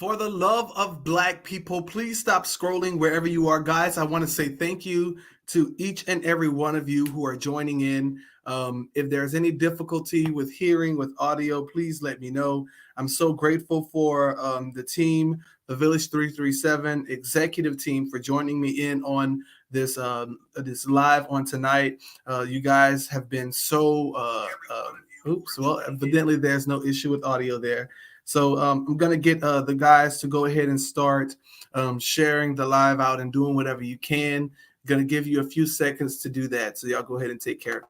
For the love of Black people, please stop scrolling wherever you are, guys. I want to say thank you to each and every one of you who are joining in. If there's any difficulty with hearing, with audio, please let me know. I'm so grateful for the team, the Village 337 executive team, for joining me in on this live on tonight. You guys have been so. Well, evidently there's no issue with audio there. So I'm going to get the guys to go ahead and start sharing the live out and doing whatever you can. Going to give you a few seconds to do that. So y'all go ahead and take care.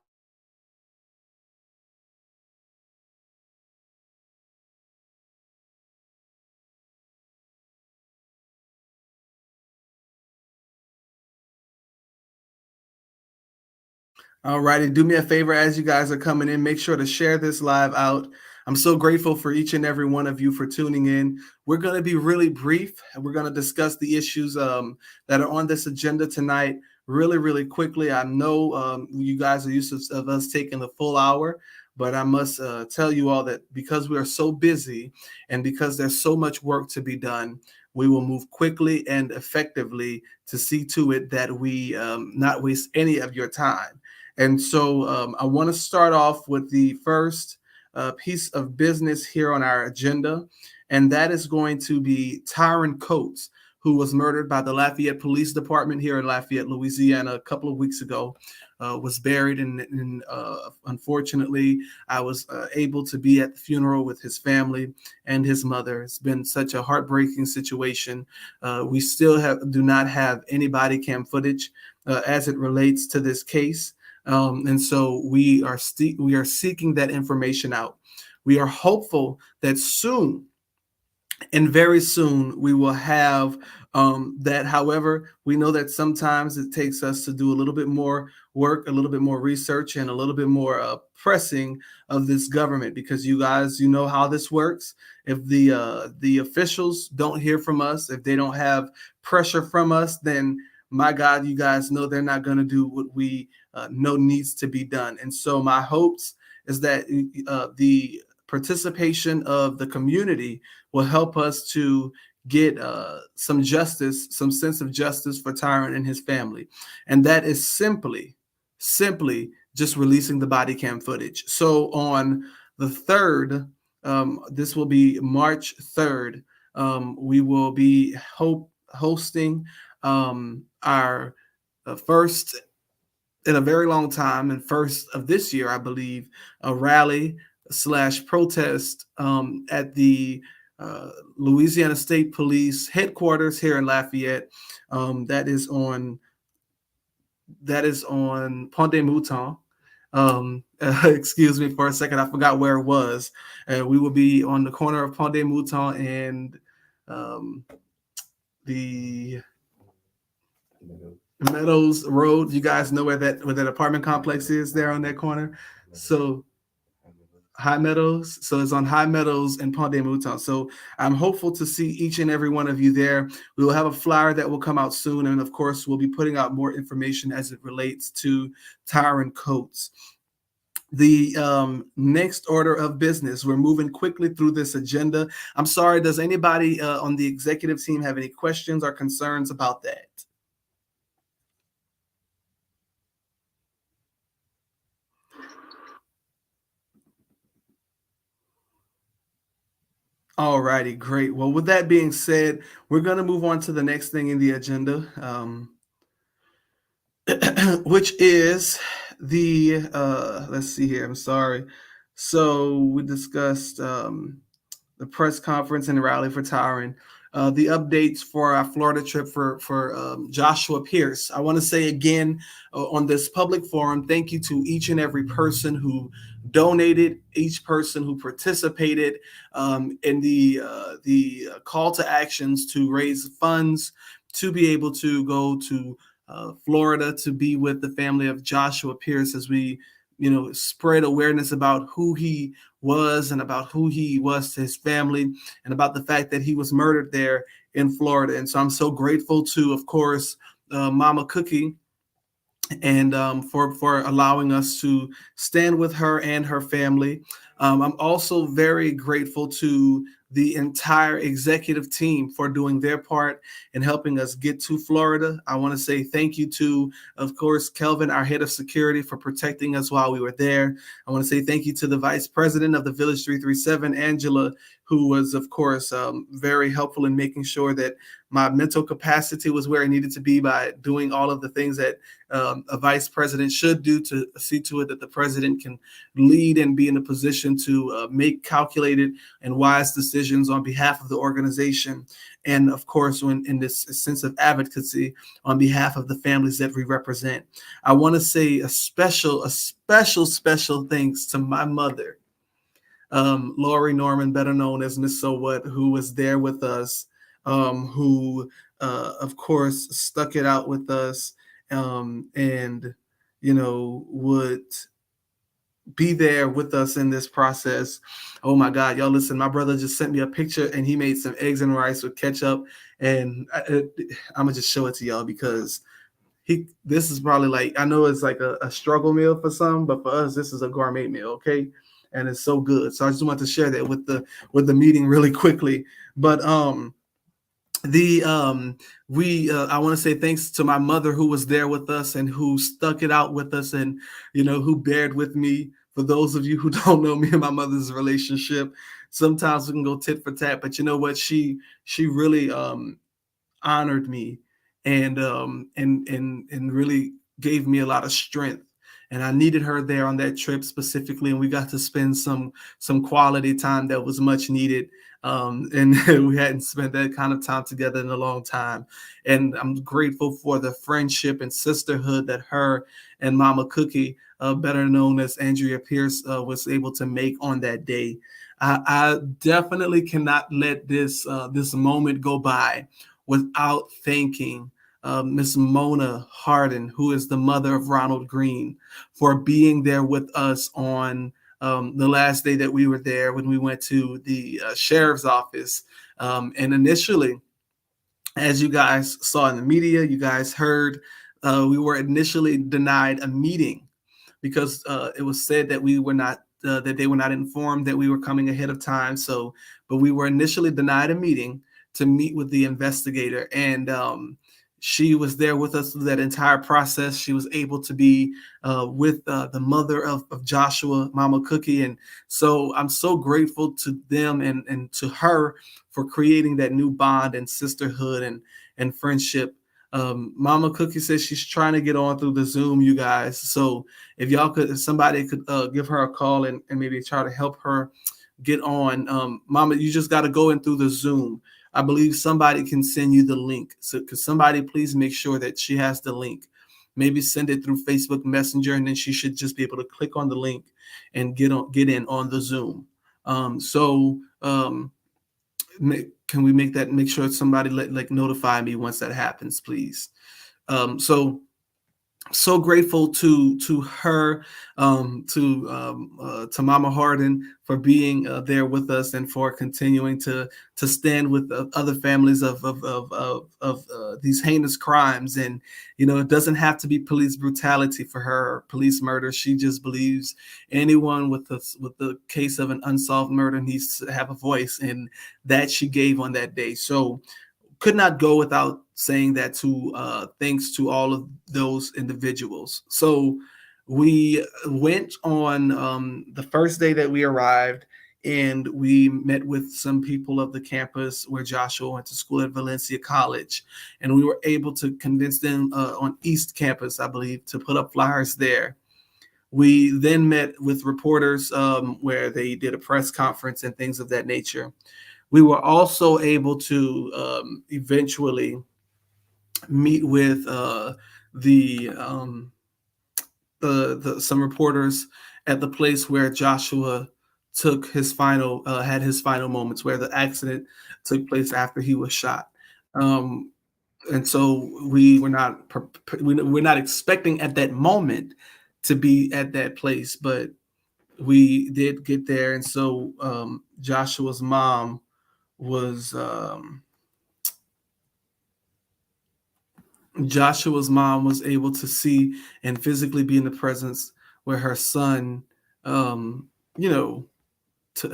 All righty. Do me a favor as you guys are coming in, make sure to share this live out. I'm so grateful for each and every one of you for tuning in. We're going to be really brief, and we're going to discuss the issues that are on this agenda tonight really, really quickly. I know you guys are used to us taking the full hour, but I must tell you all that because we are so busy and because there's so much work to be done, we will move quickly and effectively to see to it that we not waste any of your time. And so I want to start off with the first piece of business here on our agenda, and that is going to be Tyron Coates, who was murdered by the Lafayette Police Department here in Lafayette, Louisiana, a couple of weeks ago. Was buried, and unfortunately, I was able to be at the funeral with his family and his mother. It's been such a heartbreaking situation. We still do not have any body cam footage as it relates to this case. And so we are seeking that information out. We are hopeful that soon, and very soon, we will have that. However, we know that sometimes it takes us to do a little bit more work, a little bit more research, and a little bit more pressing of this government, because you guys, you know how this works. If the officials don't hear from us, if they don't have pressure from us, then my God, you guys know they're not going to do what we know needs to be done. And so my hopes is that the participation of the community will help us to get some justice, some sense of justice for Tyron and his family. And that is simply just releasing the body cam footage. So on the 3rd, this will be March 3rd, we will be hosting our first in a very long time, and first of this year, I believe, a rally / protest at the Louisiana State Police headquarters here in Lafayette. That is on Pont des Moutons. Excuse me for a second, I forgot where it was. We will be on the corner of Pont des Moutons and the Meadows Road. You guys know where that apartment complex is there on that corner. So High Meadows. So it's on High Meadows and Pont des Moutons. So I'm hopeful to see each and every one of you there. We will have a flyer that will come out soon. And of course, we'll be putting out more information as it relates to Tyron Coates. The next order of business, we're moving quickly through this agenda. I'm sorry, does anybody on the executive team have any questions or concerns about that? All righty, great. Well, with that being said, we're going to move on to the next thing in the agenda, which is the, let's see here, I'm sorry. So we discussed the press conference and the rally for Tyron. The updates for our Florida trip for Joshua Pierce. I want to say again on this public forum, thank you to each and every person who donated, each person who participated in the call to actions to raise funds to be able to go to Florida to be with the family of Joshua Pierce as we, spread awareness about who he was and about who he was to his family and about the fact that he was murdered there in Florida. And so I'm so grateful to, of course, Mama Cookie and for allowing us to stand with her and her family. I'm also very grateful to the entire executive team for doing their part in helping us get to Florida. I want to say thank you to, of course, Kelvin, our head of security, for protecting us while we were there. I want to say thank you to the vice president of the Village 337, Angela, who was, of course, very helpful in making sure that my mental capacity was where it needed to be by doing all of the things that a vice president should do to see to it that the president can lead and be in a position to make calculated and wise decisions on behalf of the organization. And of course, when in this sense of advocacy on behalf of the families that we represent. I want to say a special thanks to my mother, Lori Norman, better known as Miss So What, who was there with us, who, of course, stuck it out with us, and, would be there with us in this process. Oh my God, y'all listen, my brother just sent me a picture and he made some eggs and rice with ketchup. And I'm gonna just show it to y'all because this is probably like, I know it's like a struggle meal for some, but for us, this is a gourmet meal, okay? And it's so good. So I just want to share that with the meeting really quickly. But the we I want to say thanks to my mother who was there with us and who stuck it out with us and who bared with me. For those of you who don't know me and my mother's relationship, sometimes we can go tit for tat, but you know what, she really honored me and really gave me a lot of strength. And I needed her there on that trip specifically, and we got to spend some quality time that was much needed. And we hadn't spent that kind of time together in a long time. And I'm grateful for the friendship and sisterhood that her and Mama Cookie, better known as Andrea Pierce, was able to make on that day. I definitely cannot let this moment go by without thanking Miss Mona Harden, who is the mother of Ronald Green, for being there with us on the last day that we were there when we went to the sheriff's office. And initially, as you guys saw in the media, you guys heard, we were initially denied a meeting because it was said that we were not that they were not informed that we were coming ahead of time. So, but we were initially denied a meeting to meet with the investigator, and she was there with us through that entire process. She was able to be with the mother of Joshua, Mama Cookie, and so I'm so grateful to them and to her for creating that new bond and sisterhood and friendship. Mama Cookie says she's trying to get on through the Zoom, you guys. So if somebody could give her a call and maybe try to help her get on. Mama, you just got to go in through the Zoom. I believe somebody can send you the link. So could somebody please make sure that she has the link? Maybe send it through Facebook Messenger, and then she should just be able to click on the link and get in on the Zoom. Can we make sure somebody notify me once that happens, please? So grateful to her, to Mama Harden for being there with us and for continuing to stand with other families of these heinous crimes. And it doesn't have to be police brutality for her, police murder. She just believes anyone with the case of an unsolved murder needs to have a voice, and that she gave on that day. So could not go without saying that thanks to all of those individuals. So we went on the first day that we arrived, and we met with some people of the campus where Joshua went to school at Valencia College, and we were able to convince them on East Campus, I believe, to put up flyers there. We then met with reporters where they did a press conference and things of that nature. We were also able to eventually meet with some reporters at the place where Joshua took his had his final moments, where the accident took place after he was shot. And so we're not expecting at that moment to be at that place, but we did get there. And so Joshua's mom was able to see and physically be in the presence where her son, you know,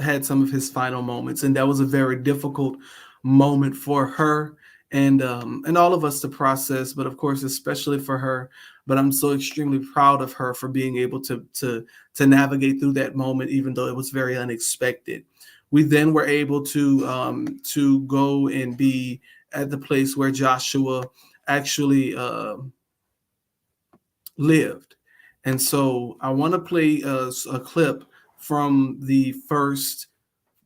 had some of his final moments, and that was a very difficult moment for her and all of us to process, but of course especially for her. But I'm so extremely proud of her for being able to navigate through that moment, even though it was very unexpected. We then were able to go and be at the place where Joshua actually lived. And so I want to play a clip from the first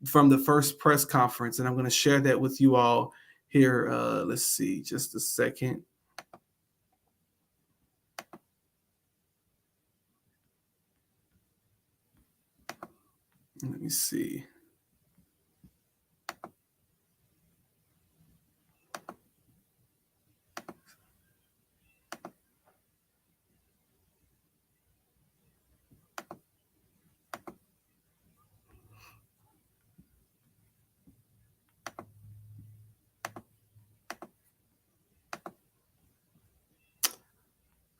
press conference, and I'm going to share that with you all here. Let's see, just a second. Let me see.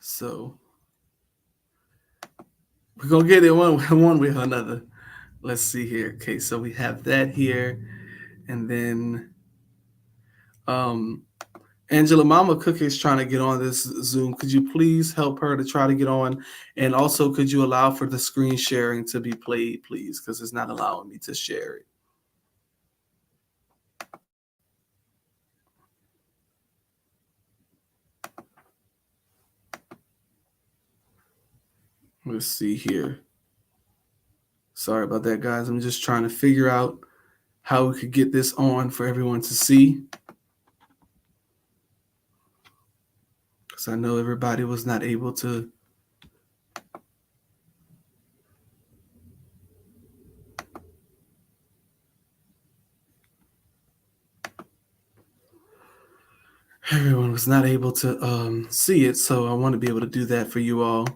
So we're gonna get it one way or another. Let's see here. Okay, so we have that here, and then Angela, Mama Cookie is trying to get on this Zoom. Could you please help her to try to get on? And also, could you allow for the screen sharing to be played, please? Because it's not allowing me to share it. Let's see here. Sorry about that, guys. I'm just trying to figure out how we could get this on for everyone to see. Because I know everybody was not able to. Everyone was not able to see it, so I want to be able to do that for you all.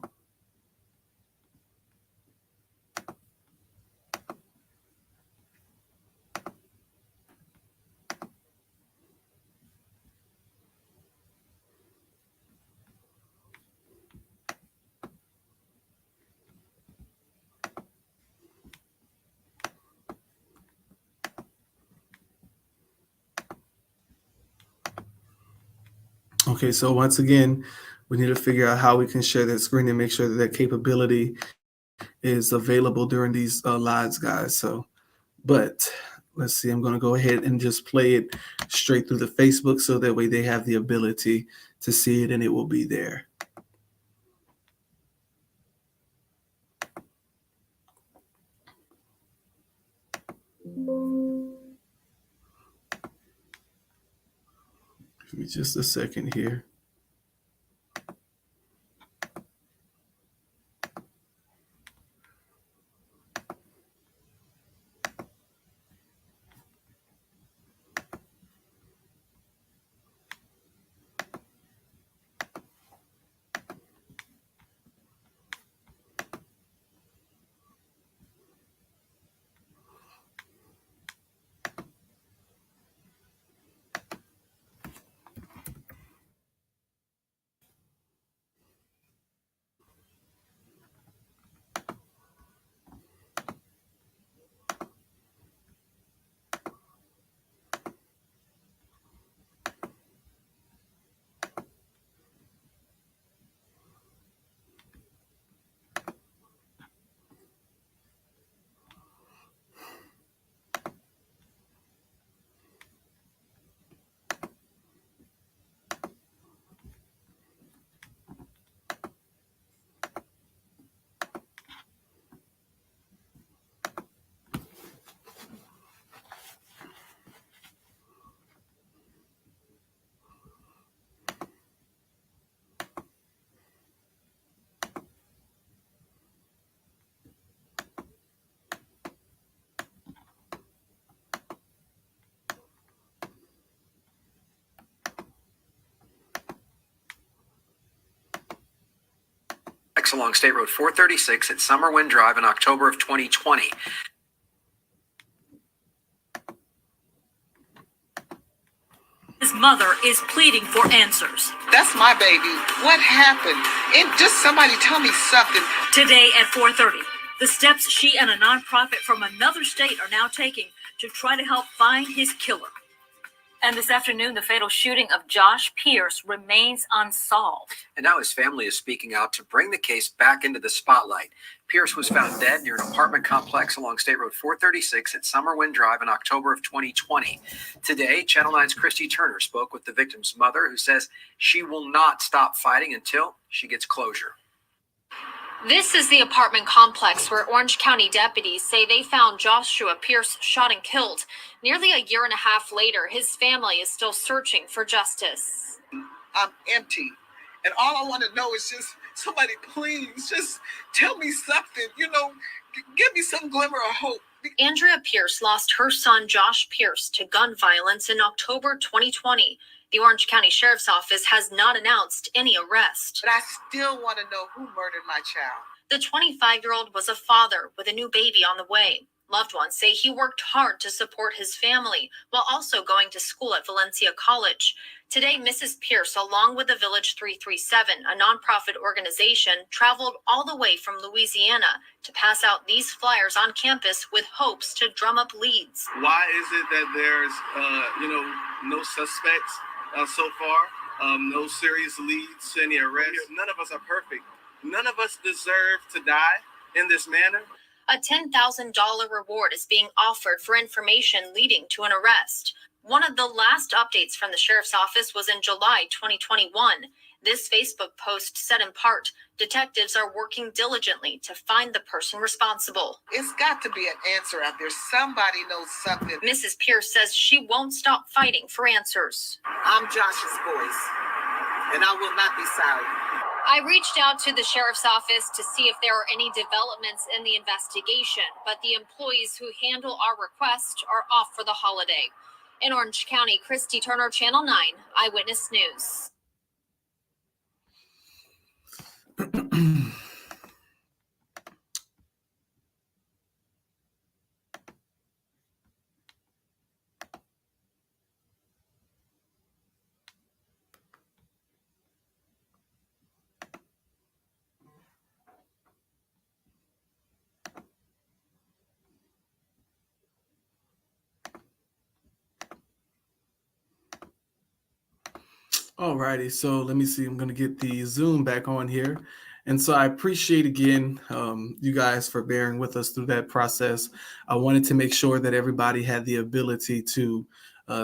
Okay, so once again, we need to figure out how we can share that screen and make sure that that capability is available during these lives, guys. So, but let's see, I'm going to go ahead and just play it straight through the Facebook so that way they have the ability to see it and it will be there. Give me just a second here. Along State Road 436 at Summerwind Drive in October of 2020. His mother is pleading for answers. That's my baby. What happened? And just somebody tell me something. Today at 4:30. The steps she and a nonprofit from another state are now taking to try to help find his killer. And this afternoon, the fatal shooting of Josh Pierce remains unsolved. And now his family is speaking out to bring the case back into the spotlight. Pierce was found dead near an apartment complex along State Road 436 at Summerwind Drive in October of 2020. Today, Channel 9's Christy Turner spoke with the victim's mother, who says she will not stop fighting until she gets closure. This is the apartment complex where Orange County deputies say they found Joshua Pierce shot and killed. Nearly a year and a half later, his family is still searching for justice. I'm empty, and all I want to know is just somebody, please, just tell me something, give me some glimmer of hope. Andrea Pierce lost her son Josh Pierce to gun violence in October 2020. The Orange County Sheriff's Office has not announced any arrest. But I still want to know who murdered my child. The 25-year-old was a father with a new baby on the way. Loved ones say he worked hard to support his family while also going to school at Valencia College. Today, Mrs. Pierce, along with the Village 337, a nonprofit organization, traveled all the way from Louisiana to pass out these flyers on campus with hopes to drum up leads. Why is it that there's, no suspects so far? No serious leads to any arrests. None of us are perfect. None of us deserve to die in this manner. A $10,000 reward is being offered for information leading to an arrest. One of the last updates from the sheriff's office was in July 2021. This Facebook post said in part, detectives are working diligently to find the person responsible. It's got to be an answer out there. Somebody knows something. Mrs. Pierce says she won't stop fighting for answers. I'm Josh's voice, and I will not be silent. I reached out to the sheriff's office to see if there are any developments in the investigation, but the employees who handle our request are off for the holiday. In Orange County, Christy Turner, Channel 9, Eyewitness News. Alrighty, so let me see. I'm going to get the Zoom back on here. And so I appreciate again you guys for bearing with us through that process. I wanted to make sure that everybody had the ability to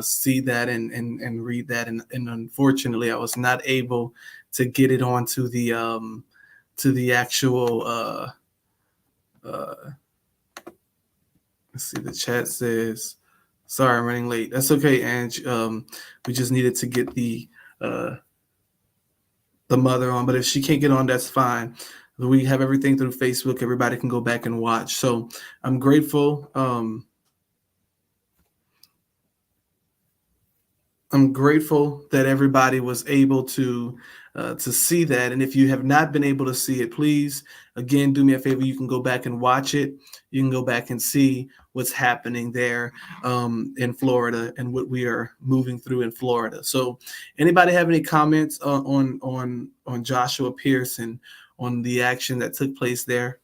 see that and read that. And unfortunately, I was not able to get it onto the actual let's see, the chat says, sorry, I'm running late. That's okay, Ange. We just needed to get the mother on, but if she can't get on, that's fine. We have everything through Facebook. Everybody can go back and watch. So I'm grateful. I'm grateful that everybody was able to see that. And if you have not been able to see it, please, again, do me a favor. You can go back and watch it. You can go back and see what's happening there in Florida and what we are moving through in Florida. So anybody have any comments on Joshua Pierce and on the action that took place there?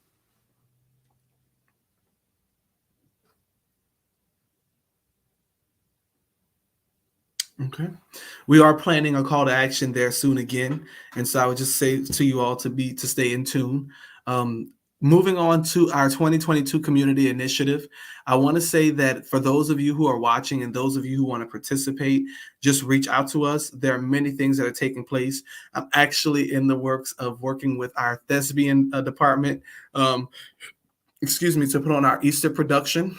Okay. We are planning a call to action there soon again. And so I would just say to you all to stay in tune. Moving on to our 2022 community initiative, I want to say that for those of you who are watching and those of you who want to participate, just reach out to us. There are many things that are taking place. I'm actually in the works of working with our thespian department, to put on our Easter production.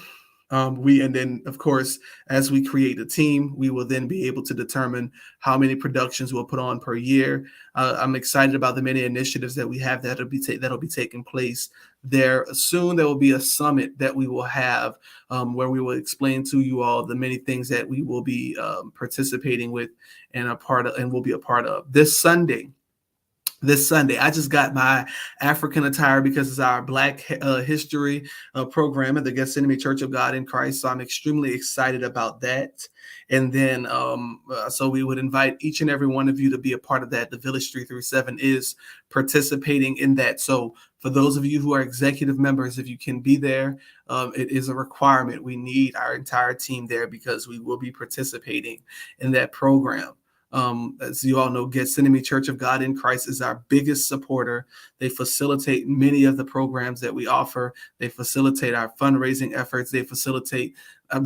And then, of course, as we create a team, we will then be able to determine how many productions we'll put on per year. I'm excited about the many initiatives that we have that'll be taking place there soon. There will be a summit that we will have where we will explain to you all the many things that we will be participating with and will be a part of this Sunday. this Sunday. I just got my African attire because it's our Black History program at the Gethsemane Church of God in Christ. So I'm extremely excited about that. And then, so we would invite each and every one of you to be a part of that. The Village 337 is participating in that. So for those of you who are executive members, if you can be there, it is a requirement. We need our entire team there because we will be participating in that program. As you all know, Gethsemane Church of God in Christ is our biggest supporter. They facilitate many of the programs that we offer. They facilitate our fundraising efforts. They facilitate.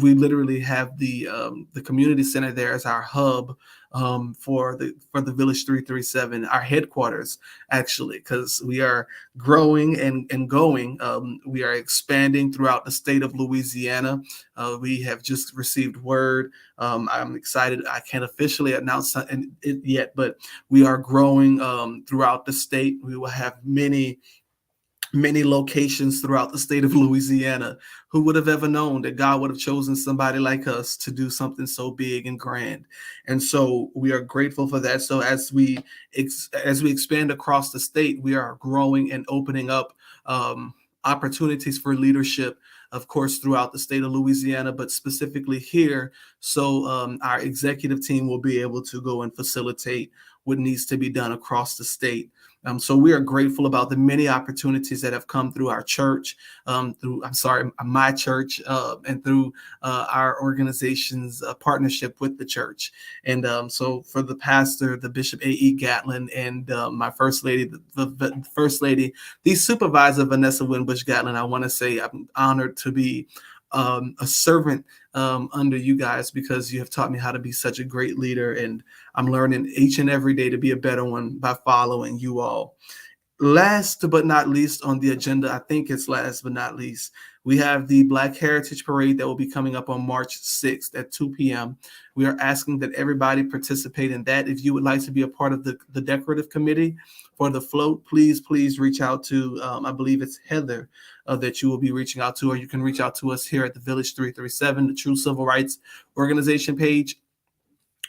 We literally have the community center there as our hub for the Village 337, our headquarters, actually, because we are growing and going. We are expanding throughout the state of Louisiana. We have just received word. I'm excited. I can't officially announce it yet, but we are growing throughout the state. We will have many locations throughout the state of Louisiana. Who would have ever known that God would have chosen somebody like us to do something so big and grand? And so we are grateful for that. So as we expand across the state, we are growing and opening up opportunities for leadership, of course, throughout the state of Louisiana, but specifically here. So our executive team will be able to go and facilitate what needs to be done across the state. So we are grateful about the many opportunities that have come through our church, my church, and through our organization's partnership with the church. And so for the pastor, the Bishop A.E. Gatlin, and my first lady, the first lady, the supervisor, Vanessa Winbush Gatlin, I want to say I'm honored to be a servant under you guys, because you have taught me how to be such a great leader, and I'm learning each and every day to be a better one by following you all. Last but not least on the agenda, I think it's last but not least, we have the Black Heritage Parade that will be coming up on March 6th at 2 p.m. We are asking that everybody participate in that. If you would like to be a part of the decorative committee for the float, please reach out to, I believe it's Heather, that you will be reaching out to, or you can reach out to us here at the Village 337, the True Civil Rights Organization page.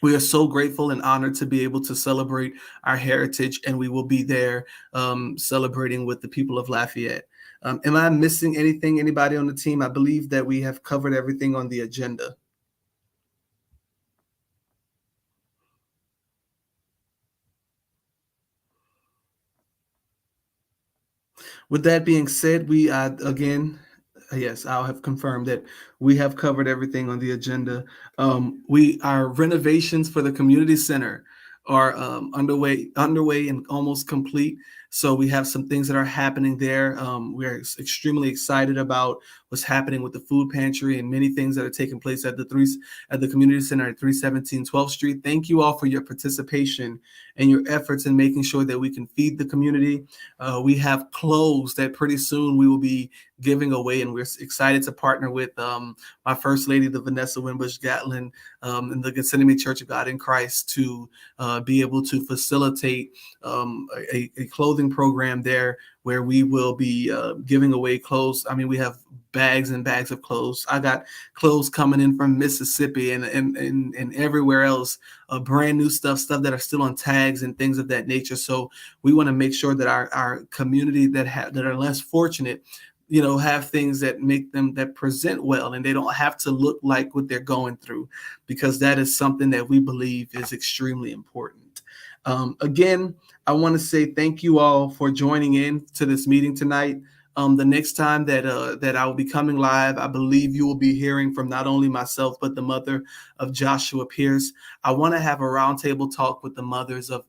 We are so grateful and honored to be able to celebrate our heritage, and we will be there celebrating with the people of Lafayette. Am I missing anything, anybody on the team? I believe that we have covered everything on the agenda. With that being said, we again, yes, I'll have confirmed that we have covered everything on the agenda. Our renovations for the community center are underway and almost complete. So we have some things that are happening there. We're extremely excited about what's happening with the food pantry and many things that are taking place at the community center at 317 12th Street. Thank you all for your participation and your efforts in making sure that we can feed the community. We have clothes that pretty soon we will be giving away, and we're excited to partner with my First Lady, the Vanessa Winbush Gatlin, and the Gethsemane Church of God in Christ to be able to facilitate a clothing program there where we will be giving away clothes. I mean, we have bags and bags of clothes. I got clothes coming in from Mississippi and everywhere else, brand new stuff that are still on tags and things of that nature. So we want to make sure that our community that are less fortunate, have things that that present well, and they don't have to look like what they're going through, because that is something that we believe is extremely important. Again, I want to say thank you all for joining in to this meeting tonight. The next time that I will be coming live, I believe you will be hearing from not only myself, but the mother of Joshua Pierce. I want to have a roundtable talk with the mothers of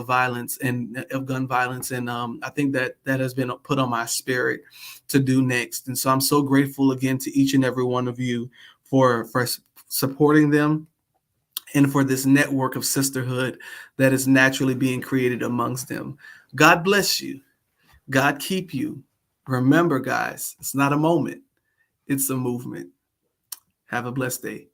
violence and of gun violence. And I think that has been put on my spirit to do next. And so I'm so grateful again to each and every one of you for supporting them and for this network of sisterhood that is naturally being created amongst them. God bless you. God keep you. Remember, guys, it's not a moment. It's a movement. Have a blessed day.